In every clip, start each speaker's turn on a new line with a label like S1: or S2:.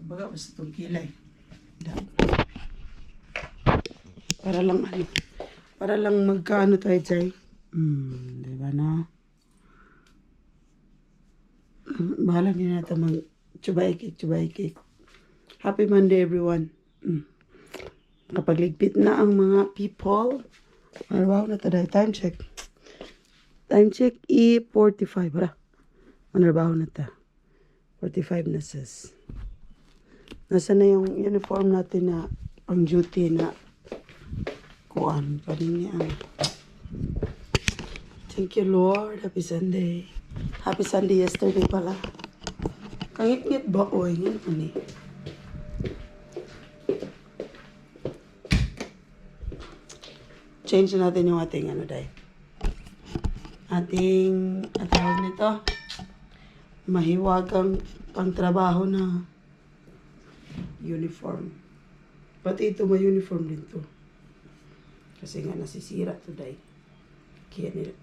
S1: Baga basta itong kilay. Para lang ano. Para lang magkaano tayo, Chay. Diba na? Bahala din natin mag-chubay cake. Happy Monday, everyone. Kapag ligpit na ang mga people. Wow, na tayo. Time check. Time check, E45. Para. Manarbaho na ta. 45 na sis. Nasa na yung uniform natin na pang duty na kuan pa rin yan. Thank you, Lord. Happy Sunday. Happy Sunday yesterday pala. Kangit-ngit ba? Oy, ngayon pa ni. Change natin yung ating ano day. Ating tawag nito. Mahiwagang pangtrabaho na uniform. Pati ito may uniform din to. Kasi nga nasisira today. Kaya nila,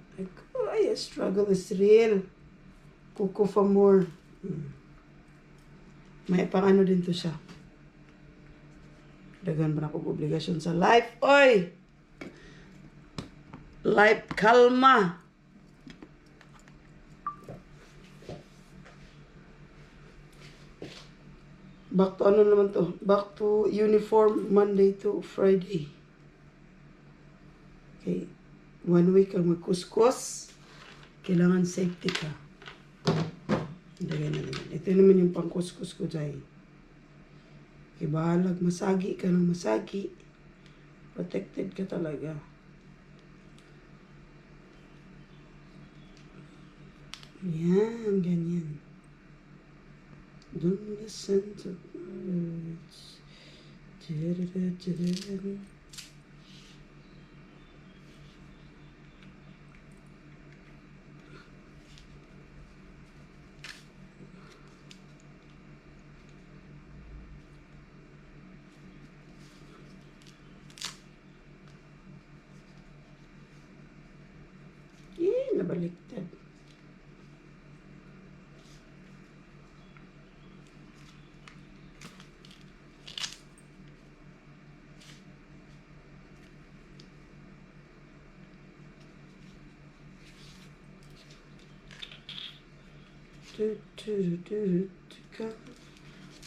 S1: ay, struggle is real. Kuko for more. May pang ano din to siya. Dagan ba na kong obligasyon sa life? Oy! Life kalma. Back to ano naman to? Back to uniform Monday to Friday. Okay. 1 week ang magkuskus. Kailangan safety ka. Ilagay na naman. Ito naman yung pangkuskus ko dyan. Okay, bahalag masagi ka ng masagi. Protected ka talaga. Yan, ganyan. Don't listen to words. Nabaliktad.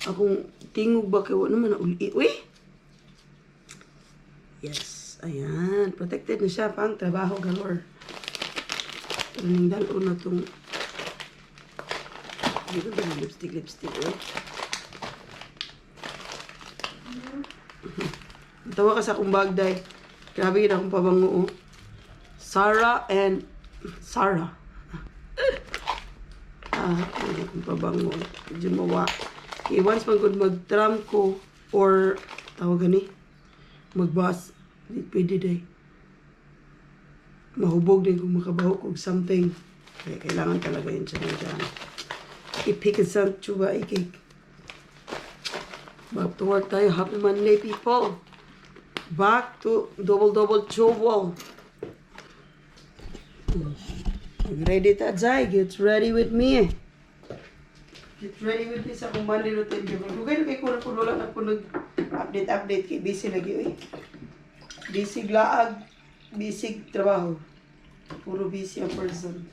S1: Akong tingog ba kayo naman na uli? Uy! Yes, ayan. Protected na siya pang trabaho galore. Ang dalo na itong dito ba yung lipstick eh? Tawa ka sa akong bagday. Grabe yun akong pabango. Sarah and Sarah. Akong pabango. Medyo mawa. Okay, once magod mag-tram ko or tawag gani mag-bus. Pwede day. Mahubog din kung makabaho kong something. Kaya kailangan talaga yun siya dyan. I-pick and some chuba i-cake. Back to work tayo. Happy Monday, people. Back to double chobol. Ready ta, Jai. Get ready with me. Get ready with me sa kung Monday routine. Dugay na kay ko lang ako nag-update kay busy lagi eh. Busy glaag, busy trabaho. Puro busy ang person.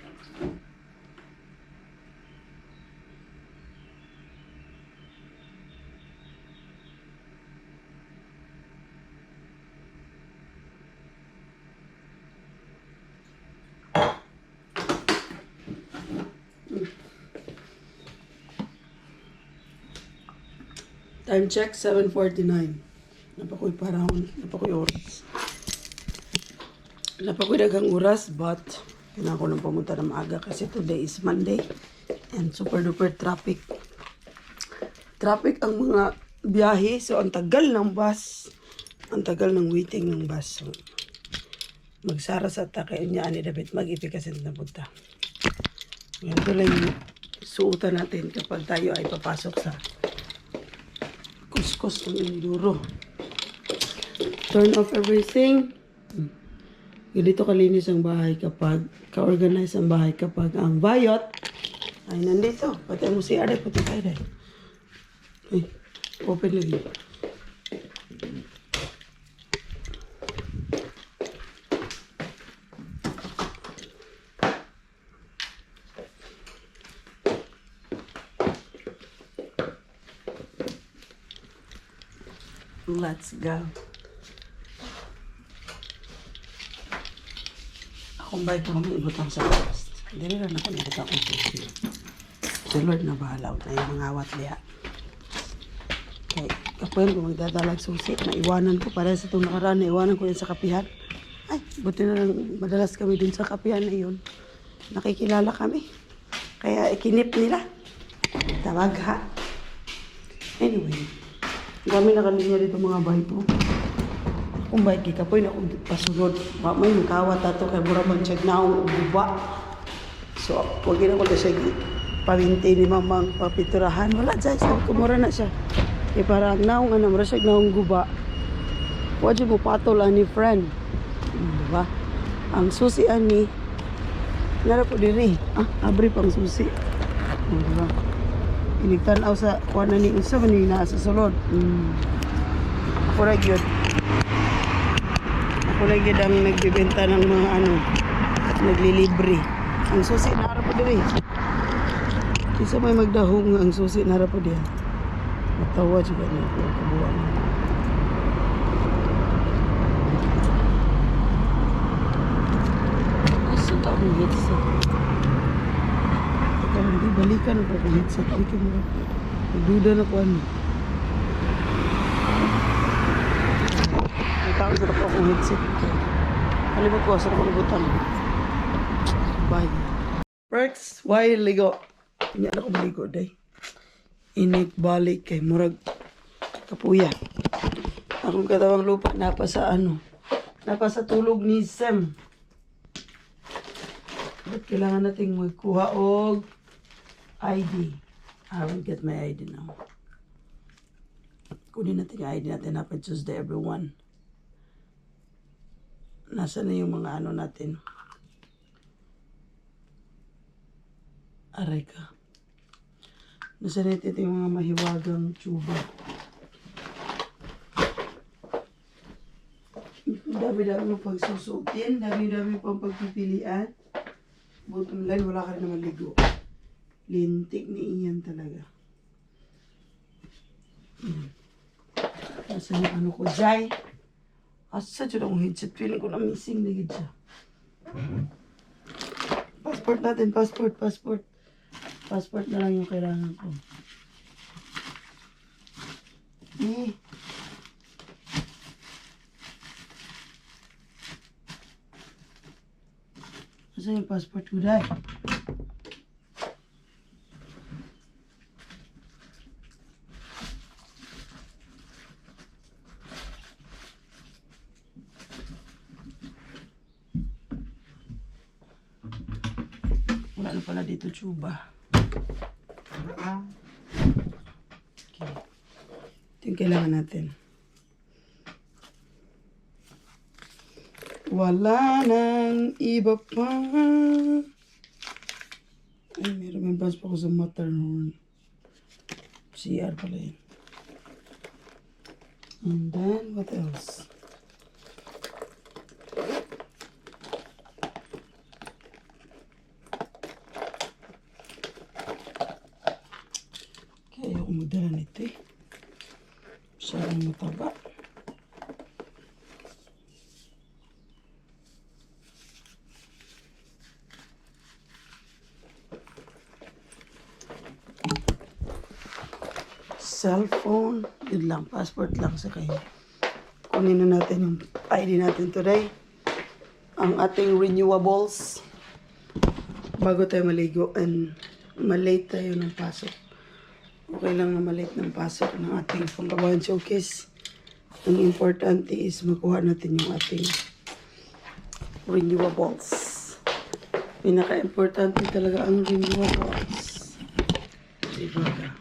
S1: Time check, 7:49. Napakoy parang, napakoy oras. Napakoy daghang oras, but kailangan ko nang pumunta na maaga kasi today is Monday and super duper traffic. Traffic ang mga biyahe, so ang tagal ng bus, ang tagal ng waiting ng bus. So, magsara sa takay niya ani David mag-ipikasin na punta. Ganito lang yung suotan natin kapag tayo ay papasok sa kuskus ng enduro. Turn off everything. Ganito kalinis ang bahay kapag ka-organize ang bahay kapag ang bayot ay nandito. Pati mo si Aday, pati tayo Aday. Ay, open lagi. Let's go. Akong bike ko kami ibutang sa labas. Hindi rin ako nakita kong susi. The Lord na bahala na yung mga awat liya. Okay, kapoy ko magdadalag susi. Naiwanan ko para sa itong nakaraan. Naiwanan ko yun sa kapihan. Ay, buti na lang madalas kami dun sa kapihan na yun. Nakikilala kami. Kaya ikinip nila. Tawag ha. Anyway. Kami nakalinya dito mga bike ko. Kung bike kapoy na akong pasunod. May makawat ato kay mura mag-check na akong guba. So, huwag na ko na siya paminti ni mamang papiturahan. Wala dyan, sabi ko mura na siya. Eh parang naong ano, mura siya naong guba. Huwag mo patol ani friend. Diba? Ang susi ani, nara po diri. Abri pang susi. Diba? Iligtan ako sa kuha na ni Usa, man yung nasa sulod. Ako na yun. Ako na yun ang nagbibenta ng mga ano, naglilibre. Ang susi na harap po diri. Kisa may magdahong ang susi na harap po diri. Matawa juga niya ako kabuhan. Asa ta akong headset? Hindi balikan ako kung headset. Balikan mo. Nagduda na ko ano. May tao sa ako kung headset. Halimut ko, asal ko nabutan. Bye. Perks, why ligo? Hindi na ako maligo, day. Init balik kay murag kapuya. Akong katawang lupa, napa sa ano. Napa sa tulog ni Sem. Ba't kailangan nating magkuha og ID. I will get my ID now. Kunin natin yung ID natin. Happy Tuesday, everyone. Nasaan na yung mga ano natin? Aray ka. Nasaan natin yung mga mahiwagang tsuba? Dami-dami mong pagsusutin. Dami-dami pang pagpipilian. Bottom line, wala ka rin naman ligo. Lintik ni iyan talaga. Asa yung ano ko, Jai? Asa dyan akong headset? Feeling ko na missing na siya. Passport natin, passport. Passport na lang yung kailangan ko. Asa yung passport ko, Jai? Wala na pala dito tsuba. Okay. Ito yung kailangan natin. Wala nang iba pa. Ay, may remembrance pa ko sa Matterhorn. CR pala yun. And then, what else? Kaya ako magdala nito eh. Masyadong mataba. Cellphone, yun lang, passport lang sa kayo. Kunin na natin yung ID natin today. Ang ating renewables. Bago tayo maligo and malate tayo ng pasok. Okay lang na malate ng pasok ng ating pangkabahan showcase. Ang importante is makuha natin yung ating renewables. Pinaka-importante talaga ang renewables. Diba ka?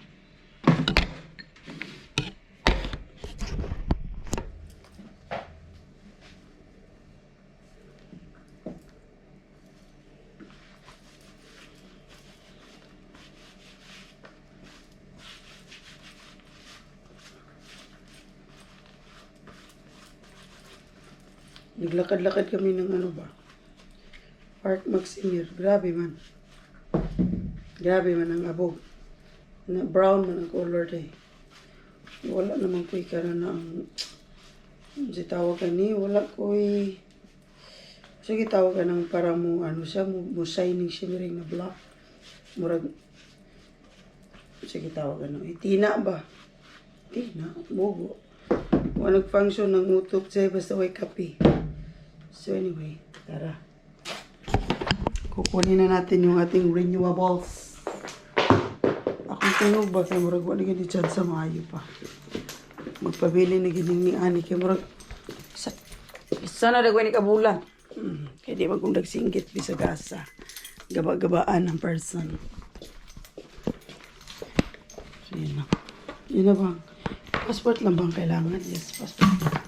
S1: Naglakad-lakad kami ng ano ba? Park Maximir. Grabe man. Grabe man ang abog. Na brown man ang color day. Wala namang ko'y karan na ang si tawag ka ni. Wala ko'y sige tawag ka ng parang mo ano siya. Mo shining shimmering na black. Murag sige tawag ka ng itina ba? Tina. Bogo. Wala nag-function ng utok siya. Basta way kape. So anyway, tara. Kukunin na natin yung ating renewables. Akong tunog ba? Kaya murag wala gani dyan sa maayo pa. Magpabili na gining ni Ani. Kaya murag sana nagwa ni kabulan. Kaya di magkong nagsinggit bisa gasa. Gaba-gabaan ng person. So yun na. Yun na bang? Passport lang bang kailangan? Yes, passport.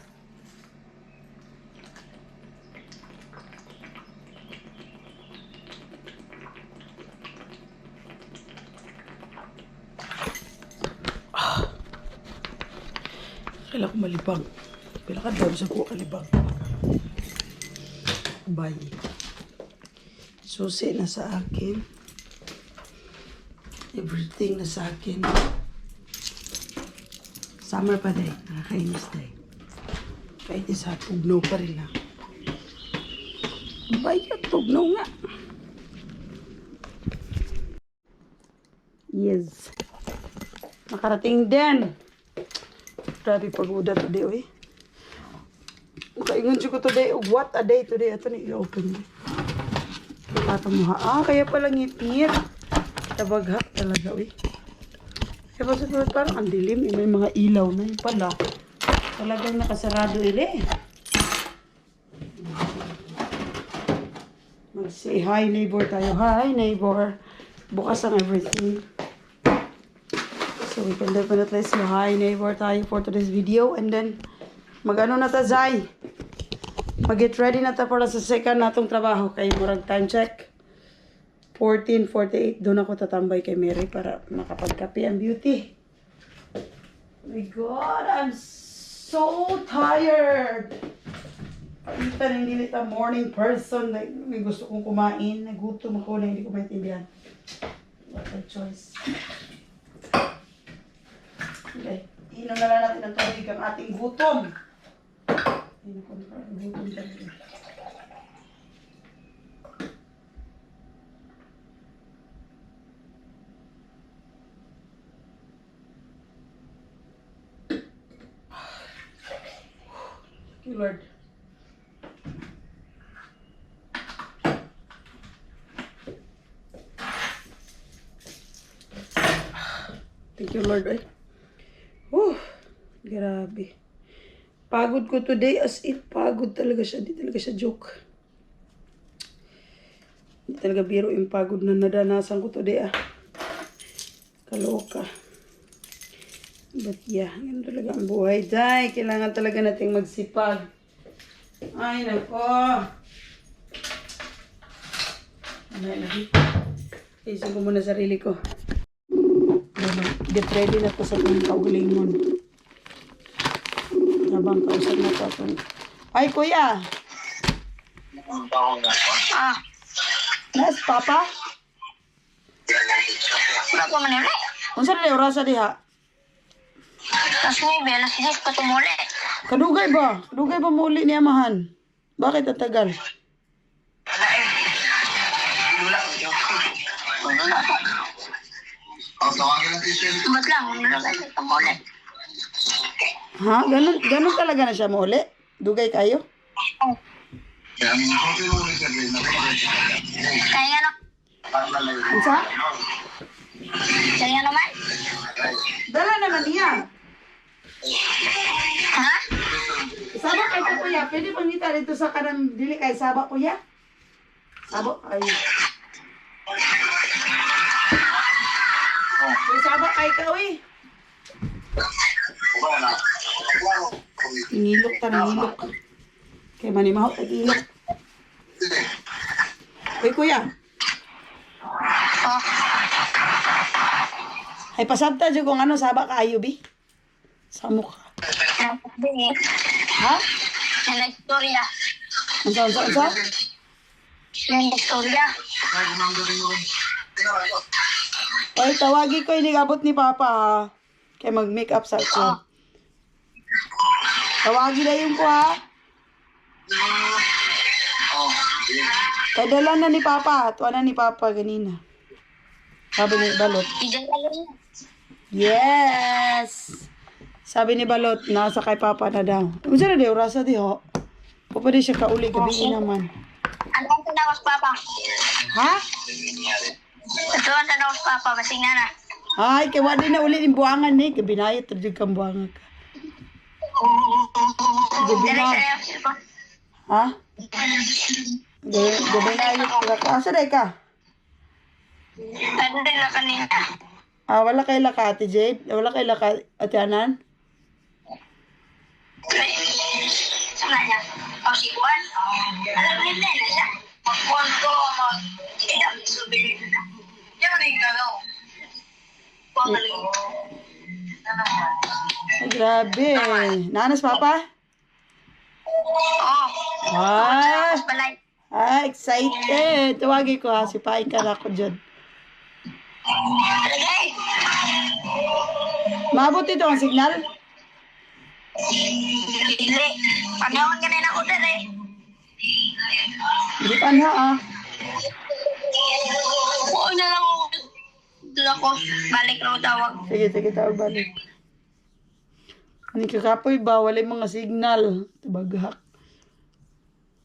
S1: Kailan ko malibang. Kailan ka daw sa ko kalibang. Bye. Susi na sa akin. Everything na sa akin. Summer pa day. Nakakainis day. Kahit isa, tugnaw pa rin na. Bye, tugnaw nga. Yes. Nakarating din. Grabe pagoda today, oy. Kaingon ko today, what a day today. Ito na i-open. Ito mo ha. Kaya pala ngipit. Tabagha talaga, oy. Kaya pa sa parang ang dilim. May mga ilaw na yun pala. Talagang nakasarado ili. Mag-say hi neighbor tayo. Hi neighbor. Bukas ang everything. So we can definitely say hi neighbor tayo for today's video. And then, mag-ano na ta, Zay? Mag-get ready na ta para sa second natong trabaho. Kay murag time check. 14:48. Doon ako tatambay kay Mary para makapagkape ang beauty. Oh my God, I'm so tired. Kita na hindi nita morning person. Like, may gusto kong kumain. Nagutom ako na hindi ko maintindihan. What a choice. Okay. Inom na lang natin ang tubig ang ating gutom. Inom ko na ang gutom talaga. Thank you, Lord. Thank you, Lord. Ay. Grabe. Pagod ko today as in pagod talaga siya. Di talaga siya joke. Di talaga biro yung pagod na nadanasan ko today Kaloka. But yeah, yun talaga ang buhay. Day, kailangan talaga nating magsipag. Ay, nako. Ano lagi? Isip ko muna sarili ko. Get ready na to sa itong kaugalingon. Habang kausap na to itong... Ay, kuya! Nas, papa?
S2: Wala ko man yun.
S1: Kung saan na orasa diha?
S2: Tapos may belas hindi ko tumuli.
S1: Kadugay ba? Kadugay ba muli ni amahan? Bakit ang tagal?
S2: Ba't lang? Wala ko tumuli.
S1: Ha? Ganun talaga na siya muli? Dugay kayo?
S2: Kaya nga no.
S1: Ansa?
S2: Kaya naman.
S1: Dala naman niya.
S2: Ha?
S1: Sabak kay ko kuya. Pwede bang ngita dito sa kanang dili kay sabak kuya? Sabak ay. May sabak kay ka uy. Nilok ta nilok. Kay manimaho tag-ilok. Uy kuya.
S2: Oh.
S1: Ay pasabta jud kung ano sabak kaayo bi. Sa mukha. Ha?
S2: Nag-istorya.
S1: Unsa?
S2: Nag-istorya.
S1: Oy, tawagi ko inigabot ni Papa ha. Kaya mag-make up sa ko. Tawagi na yung ko ha. Kaya dala na ni Papa. Tuwa na ni Papa ganina. Sabi ni Balot. Yes! Sabi ni Balot, nasa kay Papa na daw. Unsa na di orasa di ho? Pwede siya kauli gabi naman.
S2: Ano ang tanawas papa?
S1: Ha?
S2: Ito ang tanawas papa. Basing na na.
S1: Ay, kaya wala na ulit yung buwangan ni. Kabinayot na dyan kang buwangan ka. Gabi na. Ha? Gabinayot ka. Asa na ka?
S2: Ano din na kanina?
S1: Ah, wala kay laka, Ate Jade? Wala kay laka, Ate Anan?
S2: Sana niya. O si Juan. Alam mo na siya. Juan ko. Kaya subili na. Yan mo na yung galaw.
S1: Ay, grabe. Nanas, Papa?
S2: Oo.
S1: Ah,
S2: Balay.
S1: excited. Tawagin ko ha, sipain ka na ako dyan.
S2: Lagay.
S1: Maabot ito ang signal?
S2: Hindi. Pagyawan ka na ng order eh.
S1: Hindi pa na ah.
S2: Oo na lang ako. Doon ako. Balik na ako tawag.
S1: Sige, tawag balik. Ani kakapoy ba? Wala yung mga signal. Tabaghak.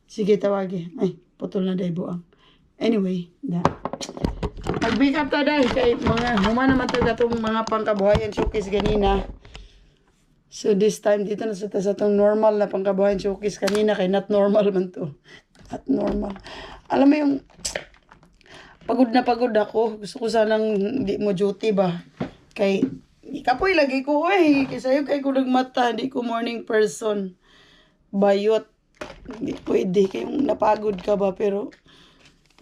S1: Sige, tawagin. Ay, putol na dahi buang. Anyway, da. Mag-pick up ta dahi. Kay mga human naman ito itong mga pangkabuhayan showcase ganina. So this time, dito na sa itong normal na pangkabuhayan showcase kanina. Kay not normal man to. Not normal. Alam mo yung pagod na pagod ako. Gusto ko sanang hindi mo duty ba? Kay kapoy lagi ko eh. Kasi sa'yo kay ko nagmata. Hindi ko morning person. Bayot. Hindi pwede. Kayong napagod ka ba? Pero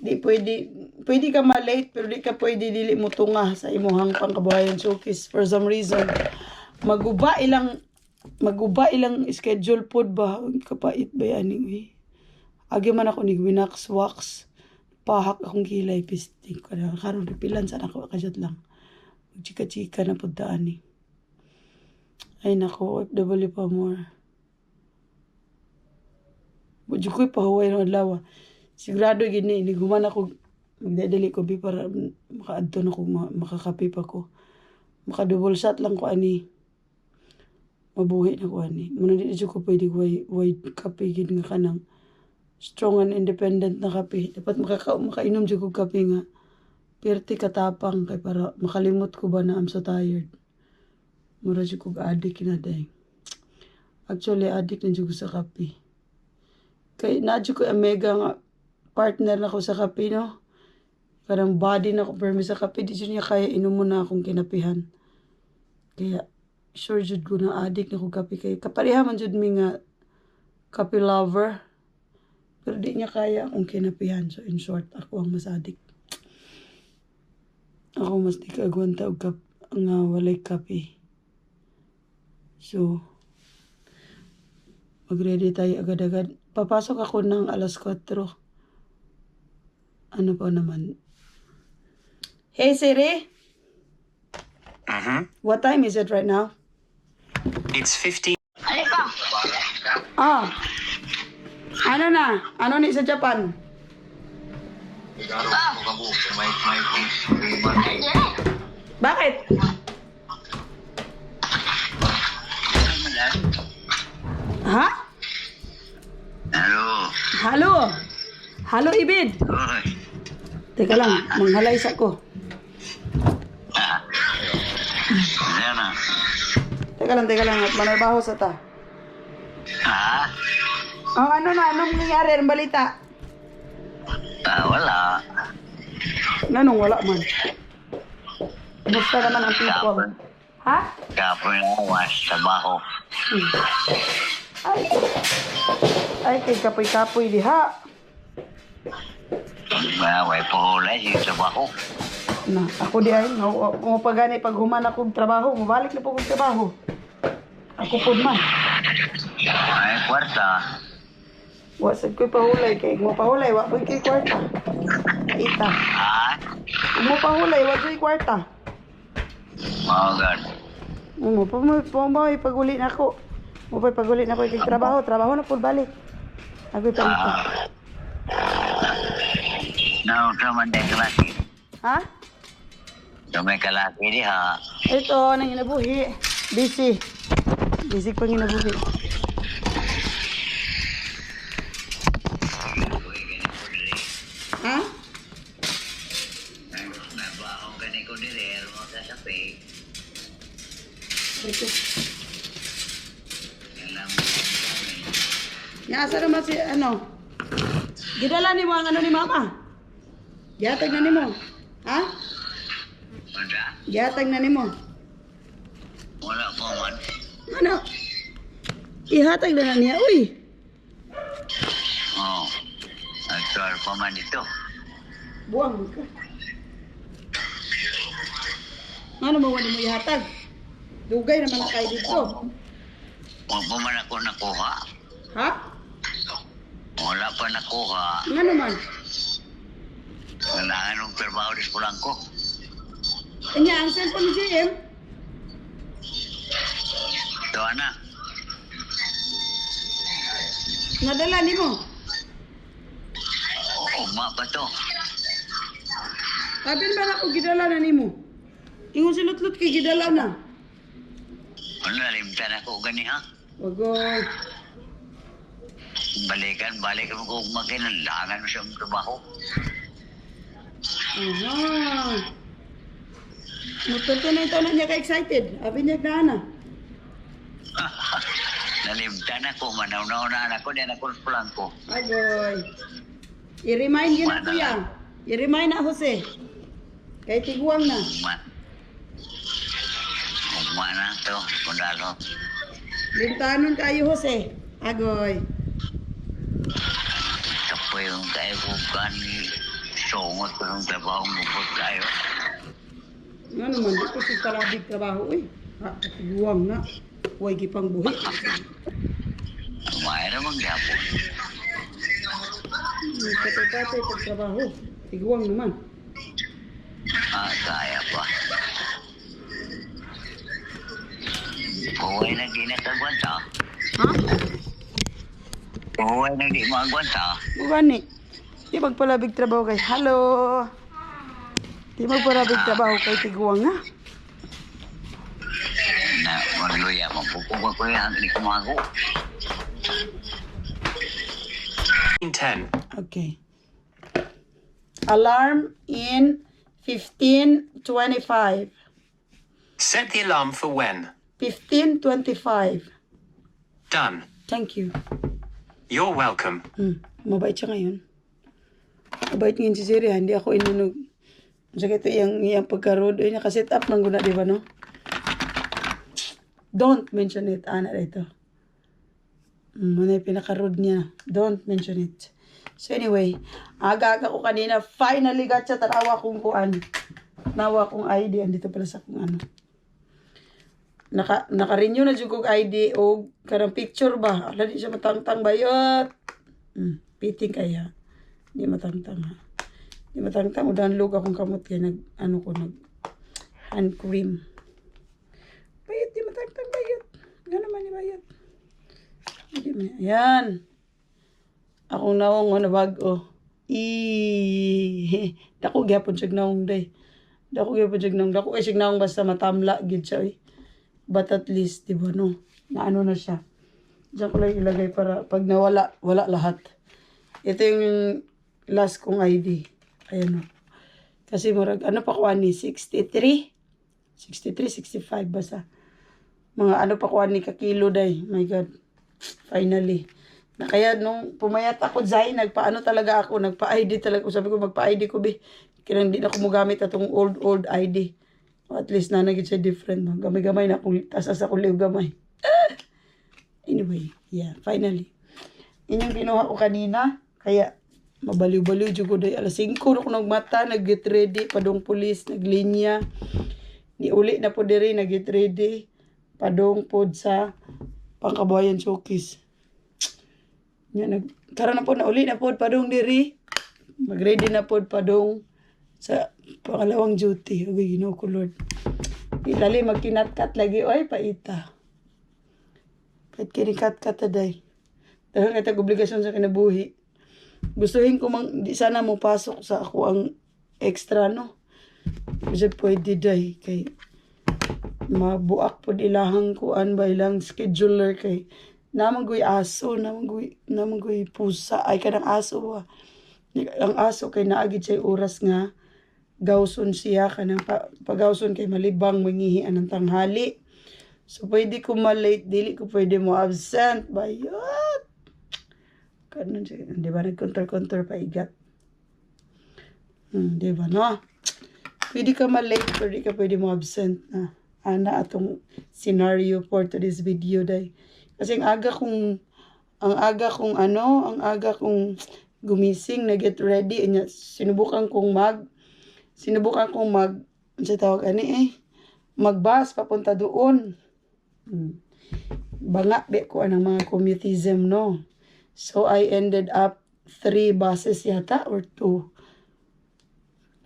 S1: di pwede. Pwede ka ma-late. Pero di ka pwede dili mo tunga sa imuhang pangkabuhayan showcase. For some reason. Maguba ilang schedule pod ba? Kapait ba yan? Agi man ako ni winax wax. Pahak akong gilay pisting ko na karon pilan sana ako kasyat lang chika-chika na pudaan ni ay nako OFW pa more budyo ko'y pahuway ng adlaw sigurado gini guman ako magdadali ko bi para makaadto na ko makakape pa ko maka-double shot lang ko ani mabuhi na ko ani muna di ko pwede wide kape gid nga kanang strong and independent na kape. Dapat makainom dyan ko kape nga. Pirti katapang kay para makalimot ko ba na I'm so tired. Mura dyan ko addict na day. Actually, addict na dyan ko sa kape. Kay na dyan ko mega nga partner na ko sa kape, no? Karang body na ko permi sa kape. Di dyan niya kaya inom mo na akong kinapihan. Kaya sure dyan ko na addict na ko kape. Kaya kapareha man dyan mi nga kape lover. Pero di niya kaya akong kinapihan. So, in short, ako ang mas addict. Ako mas di kaagwanta og nga walay kape. So, mag-ready tayo agad-agad. Papasok ako ng alas 4. Ano pa naman? Hey Siri, what time is it right now?
S3: It's 15.
S2: Ano pa?
S1: Ah, ano na? Ano ni sa Japan? Bakit? Ha?
S4: Halo.
S1: Halo? Halo, Ibid?
S4: Oy.
S1: Teka lang, manghalay sa ko.
S4: Ano na?
S1: Teka lang, at manarbaho sa ta.
S4: Ha?
S1: Oh, ano na? Anong nangyari? Ang balita?
S4: Wala.
S1: Nanong wala man? Kumusta naman ang people? Ha?
S4: Kapoy na awas, trabaho.
S1: Ay, kay kapoy-kapoy diha.
S4: Way po hulay, yung trabaho.
S1: Na, ako di ay, kung pagani, pag human akong trabaho, mabalik na po kong trabaho. Ako po man.
S4: Ay, kwarta.
S1: Wasag ko'y pahulay, kay mo pahulay, wa ko'y kay kwarta. Ita.
S4: Ha?
S1: Kung mo pahulay, wa ko'y kwarta.
S4: Mawagan.
S1: Mo pa paguli na ako. Mo pa paguli na ako kay trabaho na po balik. Ako'y palita.
S4: Naman din kalaki.
S1: Ha?
S4: May kalaki di ha.
S1: Ito, nang inabuhi. Busy. Busy pang inabuhi. Ha?
S4: Nabaho ka ni ko dire, mo sa sapi.
S1: Ito.
S4: Alam
S1: Asa naman si, ano? Gidala ni mo ang ano ni mama? Gihatag na ni mo. Ha?
S4: Wala.
S1: Gihatag na ni mo.
S4: Wala ko man.
S1: Ano? Ihatag na niya. Uy!
S4: Oh. Actual pa man ito.
S1: Buwang mo ka. Ano mo wala mo ihatag? Dugay naman na kayo dito.
S4: Huwag pa man ako nakuha.
S1: Ha?
S4: Wala pa nakuha.
S1: Nga naman.
S4: Kailangan ng trabaho di pulang ko.
S1: Kanya, ang cellphone ni JM.
S4: Ito na.
S1: Nadala ni mo.
S4: Ugma pa to.
S1: Sabi ba na ako gidala na ni mo? Ingon silot-lot kay gidala na.
S4: Ano, nalimtan ako gani ha?
S1: Wagoy.
S4: Balik mo kung makinandangan mo siyang trabaho.
S1: Aha. Magpunta na ito na niya ka-excited. Abi niya na na.
S4: Nalimtan ako, manaw-naw ako, din ako pulang ko.
S1: Agoy. I-remind yun na kuya. I-remind na Jose. Kay tiguang na.
S4: Ugma na to, kundalo.
S1: Lintanon kayo Jose. Agoy.
S4: Tapos yung kaibukan, sungot ko ng trabaho, mupot tayo.
S1: Nga naman, di ko si talabig trabaho eh. Ha, tiguang na. Huwag gipang buhi.
S4: Umaya naman gapon.
S1: Katay-katay pag trabaho. Tiguang naman.
S4: Kaya pa. Buhay na di nakagwanta.
S1: Ha?
S4: Buhay na di magwanta.
S1: Gani. Di magpalabig trabaho kay hello. Di magpalabig trabaho kay tiguang nga.
S4: Na magluya, mapupuwa ko yan, hindi ko mago.
S3: 10.
S1: Okay. Alarm in 15:25.
S3: Set the alarm for when?
S1: 15:25.
S3: Done.
S1: Thank you.
S3: You're welcome.
S1: Mabait siya ngayon. Mabait ngayon si Siri. Hindi ako inunog. Sakit yung pagka-road. Ay, nakaset up ng guna, di ba, no? Don't mention it. Ana, ito. Ano yung pinaka-road niya. Don't mention it. So anyway, aga-aga ko kanina. Finally got siya. Tanawa kong kuan. nawa akong ID. Andito pala sa kung ano. Naka-renew na dyan kong ID o karang picture ba? Ala, di siya matangtang bayot. Piting kaya. Di matangtang ha. Di matangtang. O download akong kamot kaya hand cream. Bayot, di matangtang bayot. Nga naman ni bayot. Ayan. Akong naong na bago. Dako gyapon siya naong day. Dako gyapon siya naong. Dako siya naong basta matamla gid siya. But at least, di ba no? Na ano na siya. Diyan ko lang ilagay para pag nawala, wala lahat. Ito yung last kong ID. Ayan o. Kasi marag, ano pa kuha ni? 63? 63, 65 basta. Mga ano pa kuha ni kakilo day. My God. Finally. Na kaya nung pumayat ako Zay, nagpaano talaga ako, nagpa-ID talaga. Sabi ko magpa-ID ko be. Kaya hindi na ako magamit atong old ID. O at least nanagit siya different. No? Gamay-gamay na akong tasas ako liw gamay. Anyway, yeah, finally. Inyong kinuha ko kanina. Kaya mabaliw-baliw dyan ko day. Alas 5 na ako nagmata, nag-get ready. Padong pulis, naglinya. Niuli na po diri, nag-get ready. Padong pod sa Pangkabuhayan Showcase. Karon na po na uli na po padong diri. Mag-ready na po padong sa pangalawang duty. Okay, Ginoo ko Lord. Itali magkinat-kat lagi. Oy, paita. Kahit kinikat-kat taday. Dahil nga obligasyon sa kinabuhi. Gustuhin ko di sana mo pasok sa ako ang extra, no? Kasi pwede day. Kay mabuak po ilahang kuan ba ilang scheduler kay namanggoy aso, namanggoy pusa. Ay kanang aso ba? Ang aso kay naagid siya oras nga gawson siya kanang pagawson kay malibang mangihian ng tanghali. So pwede ko malate, dili ko pwede mo absent bayot. Kanon siya, di ba nag-counter pa igat. Di ba no? Pwede ka malate, pero di ka pwede mo absent na. Ana atong scenario for today's video day. Kasi ang aga kong gumising na get ready, sinubukan kong sa tawag magbus papunta doon. Banga be ko anang mga commutism, no. So I ended up 3 buses yata or 2.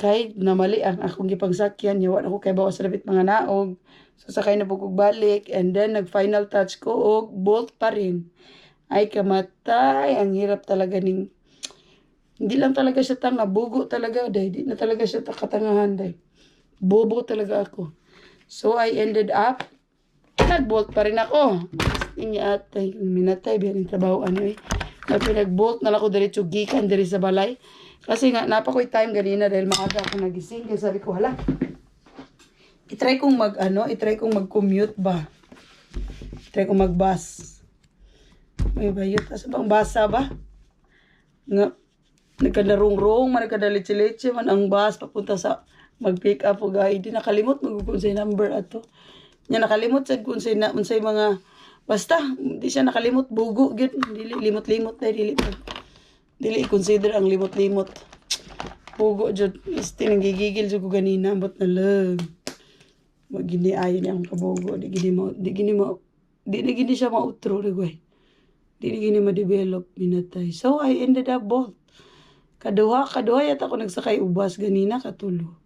S1: Kay namali ang akong gipangsakyan, yawa ako kay bawas rabit mga naog. So sakay na pugog balik and then nag final touch ko og Bolt pa rin. Ay kamatay, ang hirap talaga ning hindi lang talaga siya tanga, bugo talaga day. Di na talaga siya katangahan day. Bobo talaga ako. So I ended up, nag-bolt pa rin ako. Niya atay, minatay, biya ng trabaho ano nag-bolt na lang ako diretso gikan diri sa balay. Kasi nga, napakoy time ganina dahil maaga ako nagising. Kaya sabi ko, hala, itry kong mag-commute ba? Itry kong mag-bus. May bayot. Asa bang basa ba? Nga, nagkadarong-rong, nagkadalitsi-litsi man ang bus papunta sa mag-pick up o guy. Di nakalimot mag-unsay number ato. Nya nakalimot sad kung unsay mga basta di siya nakalimot bugo gid dili limot-limot dai dili consider ang limot-limot. Bugo jud isti nanggigigil jud ko ganina ambot na lang. Magini ayon ang kabugo di gini siya mautro regoy. Di gini ma-develop minatay. So I ended up both. Kaduha yata ako nagsakay ubas ganina katulo.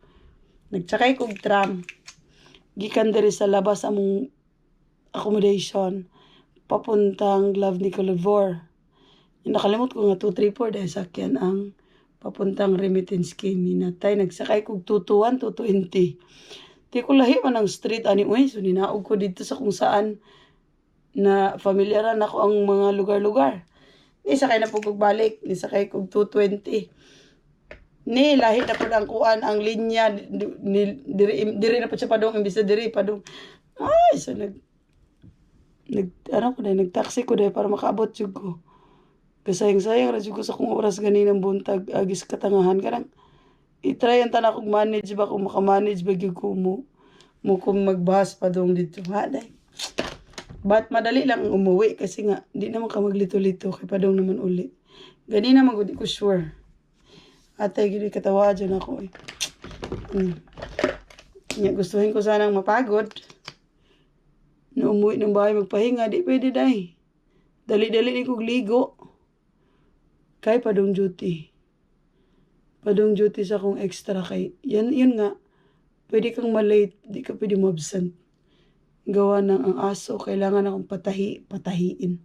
S1: Nagsakay kog tram. Gikan diri sa labas among accommodation papuntang Love Nicolevor. Nakalimot ko nga 234 dahil sakyan ang papuntang remittance scheme. Minatay nagsakay kog 221, 220. Di ko lahi man ang street ani uy so ninaog ko dito sa kung saan na familiaran ako ang mga lugar-lugar. Ni sakay na pugog balik, ni sakay kog 220. Ni lahi na po ang kuan ang linya diri na po siya padong imbis na diri padong. Ay so nagtaxi ko dahil para makaabot jud ko. Kasayang-sayang ra jud ko sa kung oras ganinang buntag agis katangahan kanang i-try ang tanan kog manage ba kung maka-manage ba gyud ko mo kung magbahas padong dito ha day. But madali lang umuwi kasi nga di naman ka maglito-lito kay padong naman uli. Ganina man gud ko sure. Atay gid katawa dyan ako Nga gustuhin ko sanang mapagod. Na umuwi ng bahay magpahinga, di pwede dahi. Dali-dali ni kong ligo. Kay padong duty. Padong duty sa kong extra kay. Yun nga. Pwede kang malate, di ka pwede mo-absent. Gawa ng ang aso, kailangan akong patahiin.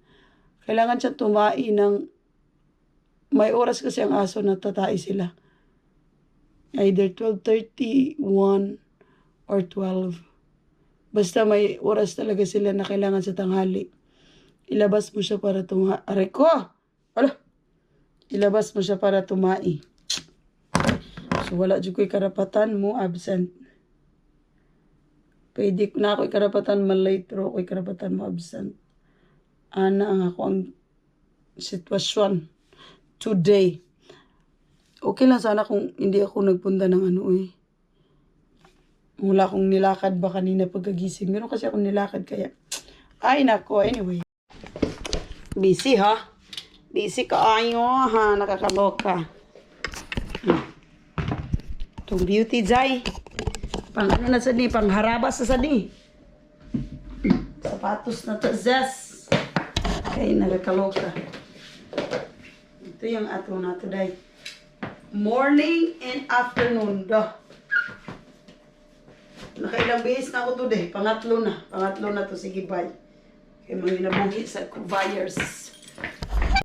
S1: Kailangan siya tumai ng, may oras kasi ang aso na tatai sila. Either 12:30, 1, or 12. Basta may oras talaga sila na kailangan sa tanghali. Ilabas mo siya para aray ko! Ala! Ilabas mo siya para tumai. So wala dyan ko'y karapatan mo absent. Pwede na ako'y karapatan malate pero ako'y karapatan mo absent. Ana ang ako ang sitwasyon today. Okay lang sana kung hindi ako nagpunta ng wala akong nilakad ba kanina pagkagising. Meron kasi akong nilakad kaya. Ay nako, anyway. Busy ha? Busy ka ayo ha, nakakaloka. Itong beauty jay. Pang ano na sa ni, pang harabas na sa ni. Sapatos na to, zes. Kaya nakakaloka. Ito yung ato na today. Morning and afternoon. Nakailang bihis na ako today. Pangatlo na to. Sige, bye. Kaya mga nabuhi sa buyers.